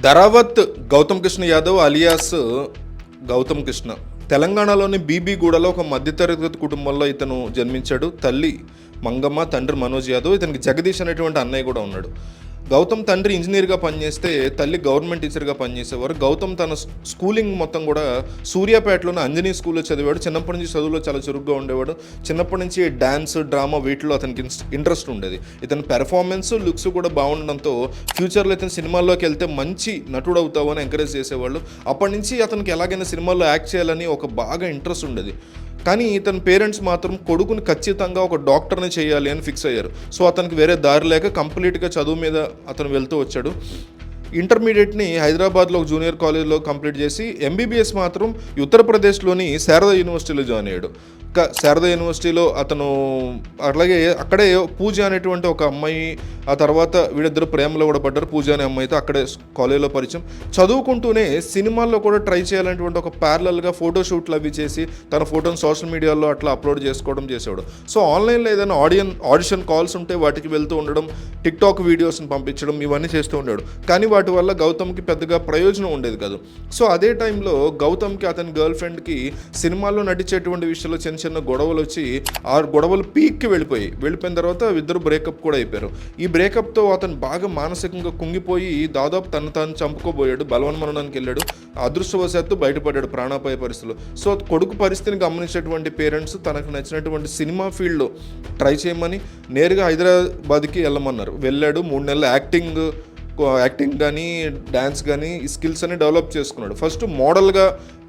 Dharavath Gautam Krishna Yadav alias Gautam Krishna తెలంగాణలోని బీబీగూడలో ఒక మధ్యతరగతి కుటుంబంలో ఇతను జన్మించాడు. తల్లి మంగమ్మ, తండ్రి మనోజ్ యాదవ్. ఇతనికి జగదీష్ అనేటువంటి అన్నయ్య కూడా ఉన్నాడు. గౌతమ్ తండ్రి ఇంజనీర్గా పనిచేస్తే తల్లి గవర్నమెంట్ టీచర్గా పనిచేసేవారు. గౌతమ్ తన స్కూలింగ్ మొత్తం కూడా సూర్యాపేటలోని అంజనీ స్కూల్లో చదివాడు. చిన్నప్పటి నుంచి చదువులో చాలా చురుగ్గా ఉండేవాడు. చిన్నప్పటి నుంచి డ్యాన్స్, డ్రామా వీటిలో అతనికి ఇంట్రెస్ట్ ఉండేది. ఇతని పెర్ఫార్మెన్స్, లుక్స్ కూడా బాగుండడంతో ఫ్యూచర్లో ఇతను సినిమాల్లోకి వెళ్తే మంచి నటుడు అవుతావు అని ఎంకరేజ్ చేసేవాళ్ళు. అప్పటి నుంచి అతనికి ఎలాగైనా సినిమాల్లో యాక్ట్ చేయాలని ఒక బాగా ఇంట్రెస్ట్ ఉండేది. కానీ ఇతని పేరెంట్స్ మాత్రం కొడుకుని ఖచ్చితంగా ఒక డాక్టర్ని చేయాలి అని ఫిక్స్ అయ్యారు. సో అతనికి వేరే దారి లేక కంప్లీట్గా చదువు మీద అతను వెళ్తూ వచ్చాడు. ఇంటర్మీడియట్ని హైదరాబాద్లో ఒక జూనియర్ కాలేజ్లో కంప్లీట్ చేసి ఎంబీబీఎస్ మాత్రం ఉత్తరప్రదేశ్లోని శారదా యూనివర్సిటీలో జాయిన్ అయ్యాడు. శారదా యూనివర్సిటీలో అతను అట్లాగే అక్కడే పూజ అనేటువంటి ఒక అమ్మాయి, ఆ తర్వాత వీళ్ళిద్దరు ప్రేమలో కూడా పడ్డారు. పూజ అనే అమ్మాయితో అక్కడే కాలేజ్లో పరిచయం. చదువుకుంటూనే సినిమాల్లో కూడా ట్రై చేయాలనేటువంటి ఒక ప్యారలల్గా ఫోటోషూట్లు అవి చేసి తన ఫోటోని సోషల్ మీడియాలో అట్లా అప్లోడ్ చేసుకోవడం చేసేవాడు. సో ఆన్లైన్లో ఏదైనా ఆడిషన్ కాల్స్ ఉంటే వాటికి వెళ్తూ ఉండడం, టిక్టాక్ వీడియోస్ని పంపించడం, ఇవన్నీ చేస్తూ ఉండాడు. కానీ వాటి వల్ల గౌతమ్కి పెద్దగా ప్రయోజనం ఉండేది కాదు. సో అదే టైంలో గౌతమ్కి అతని గర్ల్ ఫ్రెండ్కి సినిమాల్లో నటించేటువంటి విషయంలో చిన్న చిన్న గొడవలు వచ్చి ఆ గొడవలు పీక్కి వెళ్ళిపోయిన తర్వాత ఇద్దరు బ్రేకప్ కూడా అయిపోయారు. ఈ బ్రేకప్తో అతను బాగా మానసికంగా కుంగిపోయి దాదాపు తాను చంపుకోబోయాడు. బలవన్మరణానికి వెళ్ళాడు. అదృష్టవశాత్తు బయటపడ్డాడు ప్రాణాపాయ పరిస్థితులు. సో కొడుకు పరిస్థితిని గమనించేటువంటి పేరెంట్స్ తనకు నచ్చినటువంటి సినిమా ఫీల్డ్లో ట్రై చేయమని నేరుగా హైదరాబాద్కి వెళ్ళమన్నారు. వెళ్ళాడు. 3 నెలలు యాక్టింగ్ కానీ డ్యాన్స్ కానీ ఈ స్కిల్స్ అని డెవలప్ చేసుకున్నాడు. ఫస్ట్ మోడల్గా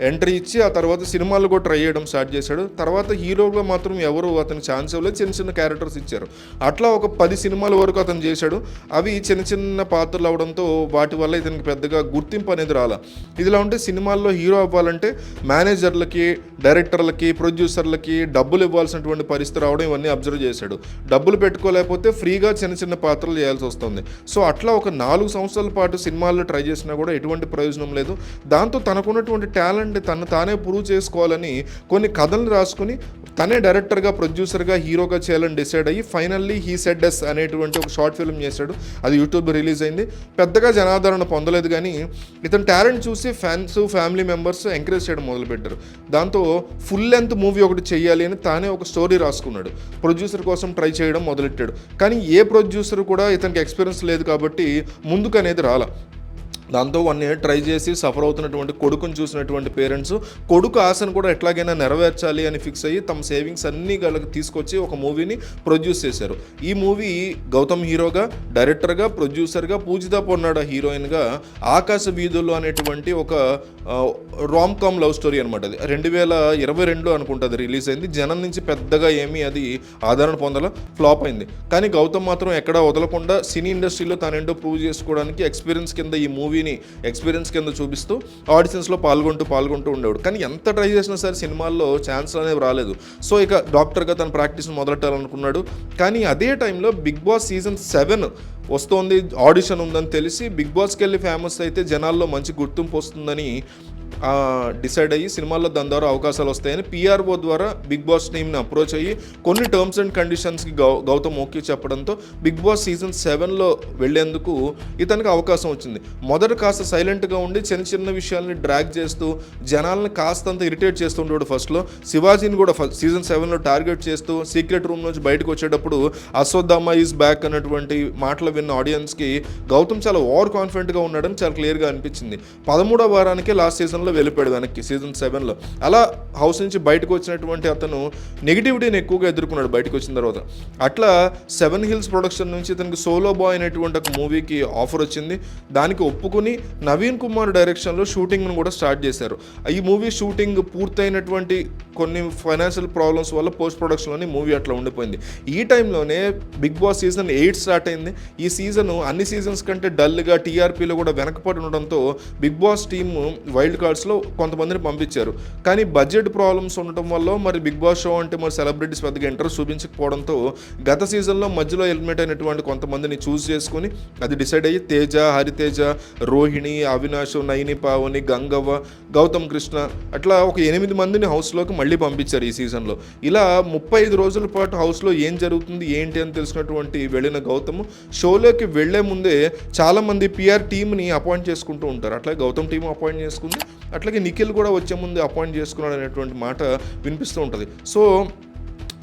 ఎంట్రీ ఇచ్చి ఆ తర్వాత సినిమాలు కూడా ట్రై చేయడం స్టార్ట్ చేశాడు. తర్వాత హీరోగా మాత్రం ఎవరు అతనికి ఛాన్స్ ఇవ్వలేదు. చిన్న చిన్న క్యారెక్టర్స్ ఇచ్చారు. అట్లా ఒక 10 సినిమాల వరకు అతను చేశాడు. అవి చిన్న చిన్న పాత్రలు అవడంతో వాటి వల్ల ఇతనికి పెద్దగా గుర్తింపు అనేది రాలా. ఇదిలా ఉంటే సినిమాల్లో హీరో అవ్వాలంటే మేనేజర్లకి, డైరెక్టర్లకి, ప్రొడ్యూసర్లకి డబ్బులు ఇవ్వాల్సినటువంటి పరిస్థితి రావడం ఇవన్నీ అబ్జర్వ్ చేశాడు. డబ్బులు పెట్టుకోలేకపోతే ఫ్రీగా చిన్న చిన్న పాత్రలు చేయాల్సి వస్తుంది. సో అట్లా ఒక 4 సంవత్సరాల పాటు సినిమాల్లో ట్రై చేసినా కూడా ఎటువంటి ప్రయోజనం లేదు. దాంతో తనకున్నటువంటి టాలెంట్ తను తానే ప్రూవ్ చేసుకోవాలని కొన్ని కథలు రాసుకుని తనే డైరెక్టర్గా, ప్రొడ్యూసర్గా, హీరోగా చేయాలని డిసైడ్ అయ్యి ఫైనల్లీ హీ సెడ్ ఎస్ అనేటువంటి ఒక షార్ట్ ఫిల్మ్ చేశాడు. అది యూట్యూబ్ రిలీజ్ అయింది. పెద్దగా జనాదరణ పొందలేదు. కానీ ఇతని టాలెంట్ చూసి ఫ్యాన్స్, ఫ్యామిలీ మెంబర్స్ ఎంకరేజ్ చేయడం మొదలుపెట్టారు. దాంతో ఫుల్ లెంత్ మూవీ ఒకటి చేయాలి అని తానే ఒక స్టోరీ రాసుకున్నాడు. ప్రొడ్యూసర్ కోసం ట్రై చేయడం మొదలెట్టాడు. కానీ ఏ ప్రొడ్యూసర్ కూడా ఇతనికి ఎక్స్పీరియన్స్ లేదు కాబట్టి ముందుకు అనేది రాలా. దాంతో 1 year ట్రై చేసి సఫర్ అవుతున్నటువంటి కొడుకుని చూసినటువంటి పేరెంట్స్ కొడుకు ఆశను కూడా ఎట్లాగైనా నెరవేర్చాలి అని ఫిక్స్ అయ్యి తమ సేవింగ్స్ అన్నీ వాళ్ళకి తీసుకొచ్చి ఒక మూవీని ప్రొడ్యూస్ చేశారు. ఈ మూవీ గౌతమ్ హీరోగా, డైరెక్టర్గా, ప్రొడ్యూసర్గా, పూజితా పొన్నాడ హీరోయిన్గా ఆకాశ వీధుల్లో అనేటువంటి ఒక రామ్ కామ్ లవ్ స్టోరీ అనమాట. అది 2022 అనుకుంటుంది రిలీజ్ అయింది. జనం నుంచి పెద్దగా ఏమీ అది ఆదరణ పొందాల, ఫ్లాప్ అయింది. కానీ గౌతమ్ మాత్రం ఎక్కడా వదలకుండా సినీ ఇండస్ట్రీలో తనేంటో ప్రూవ్ చేసుకోవడానికి ఎక్స్పీరియన్స్ కింద ఈ మూవీని ఎక్స్పీరియన్స్ కింద చూపిస్తూ ఆడిషన్స్లో పాల్గొంటూ ఉండేవాడు. కానీ ఎంత ట్రై చేసినా సరే సినిమాల్లో ఛాన్స్ అనేవి రాలేదు. సో ఇక డాక్టర్గా తన ప్రాక్టీస్ని మొదలెట్టాలనుకున్నాడు. కానీ అదే టైంలో బిగ్ బాస్ సీజన్ 7 వస్తోంది, ఆడిషన్ ఉందని తెలిసి బిగ్ బాస్కి వెళ్ళి ఫేమస్ అయితే జనాల్లో మంచి గుర్తింపు వస్తుందని డిసైడ్ అయ్యి సినిమాల్లో దాని ద్వారా అవకాశాలు వస్తాయని పిఆర్ఓ ద్వారా బిగ్ బాస్ టీమ్ని అప్రోచ్ అయ్యి కొన్ని టర్మ్స్ అండ్ కండిషన్స్కి గౌతమ్ ఓకే చెప్పడంతో బిగ్ బాస్ సీజన్ 7లో వెళ్లేందుకు ఇతనికి అవకాశం వచ్చింది. మొదట కాస్త సైలెంట్గా ఉండి చిన్న చిన్న విషయాల్ని డ్రాగ్ చేస్తూ జనాలను కాస్తంత ఇరిటేట్ చేస్తుంటాడు. ఫస్ట్లో శివాజీని కూడా సీజన్ 7లో టార్గెట్ చేస్తూ సీక్రెట్ రూమ్ నుంచి బయటకు వచ్చేటప్పుడు అశ్వత్థామ ఈజ్ బ్యాక్ అన్నటువంటి మాటలు విన్న ఆడియన్స్కి గౌతమ్ చాలా ఓవర్ కాన్ఫిడెంట్గా ఉన్నాడని చాలా క్లియర్గా అనిపించింది. 13వ వారానికే లాస్ట్ సీజన్లో వెళ్ళిపోయాడు వెనక్కి సీజన్ 7లో. అలా హౌస్ నుంచి బయటకు వచ్చినటువంటి అతను నెగిటివిటీని ఎక్కువగా ఎదుర్కొన్నాడు బయటకు వచ్చిన తర్వాత. అట్లా 7 Hills ప్రొడక్షన్ నుంచి ఇతనికి సోలో బాయ్ అనేటువంటి ఒక మూవీకి ఆఫర్ వచ్చింది. దానికి ఒప్పుకుని నవీన్ కుమార్ డైరెక్షన్లో షూటింగ్ను కూడా స్టార్ట్ చేశారు. ఈ మూవీ షూటింగ్ పూర్తయినటువంటి కొన్ని ఫైనాన్షియల్ ప్రాబ్లమ్స్ వల్ల పోస్ట్ ప్రొడక్షన్లోని మూవీ అట్లా ఉండిపోయింది. ఈ టైంలోనే బిగ్ బాస్ సీజన్ 8 స్టార్ట్ అయింది. ఈ సీజన్ అన్ని సీజన్స్ కంటే డల్గా, టీఆర్పీలో కూడా వెనకపడి ఉండడంతో బిగ్ బాస్ టీమ్ వైల్డ్ కార్డ్స్లో కొంతమందిని పంపించారు. కానీ బడ్జెట్ బడ్జెట్ ప్రాబ్లమ్స్ ఉండటం వల్ల మరి బిగ్ బాస్ షో అంటే మరి సెలబ్రిటీస్ పెద్దగా ఇంట్రెస్ట్ చూపించకపోవడంతో గత సీజన్లో మధ్యలో ఎలిమినేట్ అయినటువంటి కొంతమందిని చూస్ చేసుకుని అది డిసైడ్ అయ్యి తేజ, హరితేజ, రోహిణి, అవినాష్, నైని పావని, గంగవ్వ, గౌతమ్ కృష్ణ అట్లా ఒక 8 మందిని హౌస్లోకి మళ్ళీ పంపించారు ఈ సీజన్లో. ఇలా 35 రోజుల పాటు హౌస్లో ఏం జరుగుతుంది ఏంటి అని తెలుసుకున్నటువంటి వెళ్ళిన గౌతమ్ షోలోకి వెళ్లే ముందే చాలామంది పిఆర్ టీమ్ని అపాయింట్ చేసుకుంటూ ఉంటారు. అట్లాగే గౌతమ్ టీం అపాయింట్ చేసుకుంది, అట్లాగే నిఖిల్ కూడా వచ్చే ముందు అపాయింట్ చేసుకున్నాడు అనేటువంటి మాట వినిపిస్తూ ఉంటుంది. సో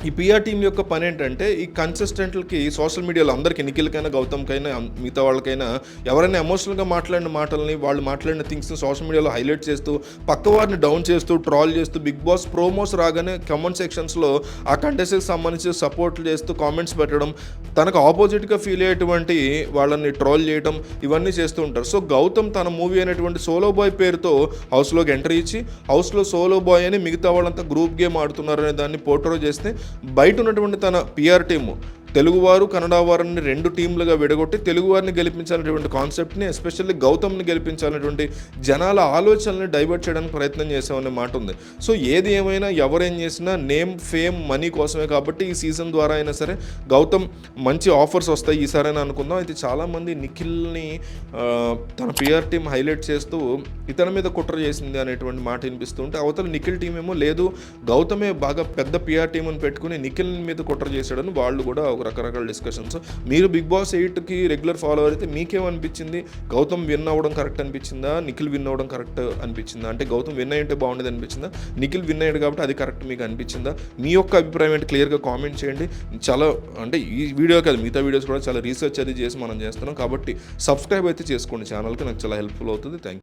ఈ పిఆర్ టీం యొక్క పని ఏంటంటే ఈ కన్సిస్టెంట్లకి సోషల్ మీడియాలో అందరికీ నిఖిల్కైనా గౌతమ్కైనా మిగతా వాళ్ళకైనా ఎవరైనా ఎమోషనల్గా మాట్లాడిన మాటల్ని వాళ్ళు మాట్లాడిన థింగ్స్ని సోషల్ మీడియాలో హైలైట్ చేస్తూ పక్కవారిని డౌన్ చేస్తూ ట్రాల్ చేస్తూ బిగ్ బాస్ ప్రోమోస్ రాగానే కమెంట్ సెక్షన్స్లో ఆ కంటెస్ట్కి సంబంధించి సపోర్ట్లు చేస్తూ కామెంట్స్ పెట్టడం, తనకు ఆపోజిట్గా ఫీల్ అయ్యేటువంటి వాళ్ళని ట్రోల్ చేయడం ఇవన్నీ చేస్తూ ఉంటారు. సో గౌతమ్ తన మూవీ అనేటువంటి సోలో బాయ్ పేరుతో హౌస్లోకి ఎంట్రీ ఇచ్చి హౌస్లో సోలో బాయ్ అని మిగతా వాళ్ళంతా గ్రూప్ గేమ్ ఆడుతున్నారు అనే దాన్ని పోర్ట్రే చేస్తే బయట ఉన్నటువంటి తన పిఆర్ టీము తెలుగువారు కన్నడ వారిని 2 టీంలుగా విడగొట్టి తెలుగువారిని గెలిపించాలనేటువంటి కాన్సెప్ట్ని ఎస్పెషల్లీ గౌతమ్ని గెలిపించాలనేటువంటి జనాల ఆలోచనల్ని డైవర్ట్ చేయడానికి ప్రయత్నం చేసామనే మాట ఉంది. సో ఏది ఏమైనా ఎవరేం చేసినా నేమ్, ఫేమ్, మనీ కోసమే కాబట్టి ఈ సీజన్ ద్వారా అయినా సరే గౌతమ్ మంచి ఆఫర్స్ వస్తాయి ఈసారైనా అనుకుందాం. అయితే చాలామంది నిఖిల్ని తన పిఆర్ టీం హైలైట్ చేస్తూ ఇతని మీద కుట్ర చేసింది అనేటువంటి మాట వినిపిస్తుంటే అవతల నిఖిల్ టీం ఏమో లేదు గౌతమే బాగా పెద్ద పిఆర్ టీం అని పెట్టుకుని నిఖిల్ మీద కుట్ర చేశాడని వాళ్ళు కూడా రకరకాల డిస్కషన్స్. మీరు బిగ్ బాస్ 8కి రెగ్యులర్ ఫాలోవర్ అయితే మీకేమనిపించింది? గౌతమ్ విన్ అవ్వడం కరెక్ట్ అనిపించిందా, నిఖిల్ విన్ అవ్వడం కరెక్ట్ అనిపించిందా? అంటే గౌతమ్ విన్ అయ్యింటే బాగుండేది అనిపించిందా, నిఖిల్ విన్ అయ్యాడు కాబట్టి అది కరెక్ట్ మీకు అనిపించిందా? మీ యొక్క అభిప్రాయం ఏంటి క్లియర్గా కామెంట్ చేయండి. చాలా అంటే ఈ వీడియో కాదు మిగతా వీడియోస్ కూడా చాలా రీసెర్చ్ అది చేసి మనం చేస్తున్నాం కాబట్టి సబ్స్క్రైబ్ అయితే చేసుకోండి ఛానల్కి, నాకు చాలా హెల్ప్ఫుల్ అవుతుంది. Thank you.